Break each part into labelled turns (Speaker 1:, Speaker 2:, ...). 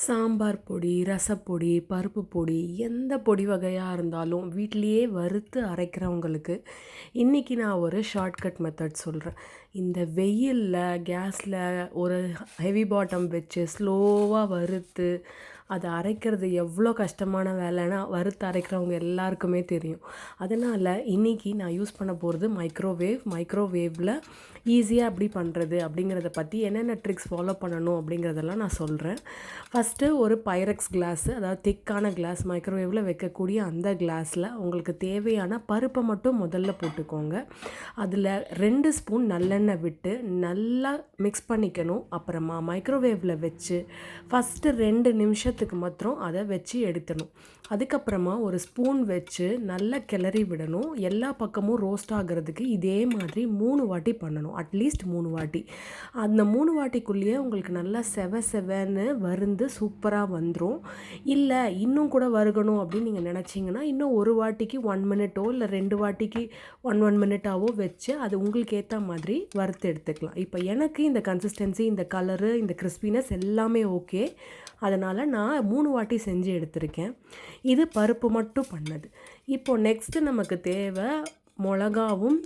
Speaker 1: சாம்பார் பொடி, ரசப்பொடி, பருப்பு பொடி எந்த பொடி வகையாக இருந்தாலும் வீட்டிலேயே வறுத்து அரைக்கிறவங்களுக்கு இன்றைக்கி நான் ஒரு ஷார்ட்கட் மெத்தட் சொல்கிறேன். இந்த வெயிலில் கேஸில் ஒரு ஹெவி பாட்டம் வச்சு ஸ்லோவாக வறுத்து அதை அரைக்கிறது எவ்வளோ கஷ்டமான வேலைன்னா வறுத்து அரைக்கிறவங்க எல்லாருக்குமே தெரியும். அதனால் இன்றைக்கி நான் யூஸ் பண்ண போகிறது மைக்ரோவேவில் ஈஸியாக எப்படி பண்ணுறது அப்படிங்கிறத பற்றி என்னென்ன ட்ரிக்ஸ் ஃபாலோ பண்ணணும் அப்படிங்கிறதெல்லாம் நான் சொல்கிறேன். ஃபஸ்ட்டு ஒரு பைரக்ஸ் கிளாஸு, அதாவது திக்கான கிளாஸ், மைக்ரோவேவில் வைக்கக்கூடிய அந்த கிளாஸில் உங்களுக்கு தேவையான பருப்பை மட்டும் முதல்ல போட்டுக்கோங்க. அதில் 2 ஸ்பூன் நல்லெண்ணெய் விட்டு நல்லா மிக்ஸ் பண்ணிக்கணும். அப்புறமா மைக்ரோவேவில் வச்சு ஃபஸ்ட்டு 2 நிமிஷத்துக்கு மாத்திரம் அதை வச்சு எடுத்துடணும். அதுக்கப்புறமா ஒரு ஸ்பூன் வச்சு நல்லா கிளறி விடணும். எல்லா பக்கமும் ரோஸ்ட் ஆகிறதுக்கு இதே மாதிரி 3 வாட்டி பண்ணணும், அட்லீஸ்ட் 3 வாட்டி. அந்த 3 வாட்டிக்குள்ளேயே உங்களுக்கு நல்லா செவன்னு வருந்து சூப்பராக வந்துடும். இல்லை இன்னும் கூட வறுக்கணும் அப்படின்னு நீங்கள் நினச்சிங்கன்னா இன்னும் ஒரு வாட்டிக்கு 1 மினிட்டோ இல்லை 2 வாட்டிக்கு 1 மினிட்டாவோ வச்சு அது உங்களுக்கு ஏற்ற மாதிரி வறுத்து எடுத்துக்கலாம். இப்போ எனக்கு இந்த கன்சிஸ்டன்சி, இந்த கலரு, இந்த கிறிஸ்பினஸ் எல்லாமே ஓகே. அதனால் நான் 3 வாட்டி செஞ்சு எடுத்திருக்கேன். இது பருப்பு மட்டும் பண்ணது. இப்போது நெக்ஸ்ட்டு நமக்கு தேவை மிளகாவும்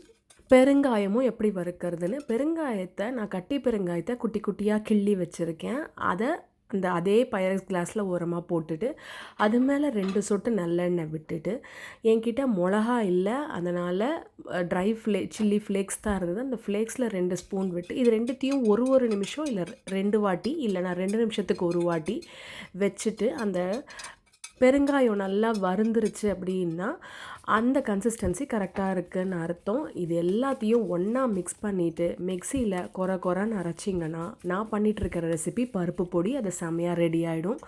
Speaker 1: பெருங்காயமும் எப்படி வறுக்கிறதுன்னு. பெருங்காயத்தை நான் கட்டி பெருங்காயத்தை குட்டி குட்டியாக கிள்ளி வச்சுருக்கேன். அதை அதே பைரக்ஸ் கிளாஸில் ஓரமாக போட்டுட்டு அது மேலே 2 சொட்டு நல்லெண்ணெய் விட்டுட்டு, என்கிட்ட மிளகா இல்லை அதனால் ட்ரை சில்லி ஃப்ளேக்ஸ் தான் இருந்தது. அந்த ஃப்ளேக்ஸில் 2 ஸ்பூன் விட்டு இது ரெண்டுத்தையும் ஒரு நிமிஷம் இல்லை 2 வாட்டி, இல்லைனா 2 நிமிஷத்துக்கு ஒரு வாட்டி வச்சுட்டு அந்த பெருங்காயம் நல்லா வறுந்துருச்சு அப்படின்னா அந்த கன்சிஸ்டன்சி கரெக்டாக இருக்குதுன்னு அர்த்தம். இது எல்லாத்தையும் ஒன்றா மிக்ஸ் பண்ணிவிட்டு மிக்சியில் கொரன்னு அரைச்சிங்கன்னா நான் பண்ணிகிட்ருக்கிற ரெசிபி பருப்பு பொடி, அது செமையாக ரெடி ஆகிடும்.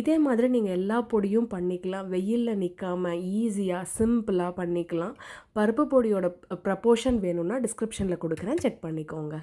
Speaker 1: இதே மாதிரி நீங்கள் எல்லா பொடியும் பண்ணிக்கலாம். வெயிலில் நிற்காமல் ஈஸியாக சிம்பிளாக பண்ணிக்கலாம். பருப்பு பொடியோட ப்ரப்போர்ஷன் வேணும்னா டிஸ்கிரிப்ஷனில் கொடுக்குறேன், செக் பண்ணிக்கோங்க.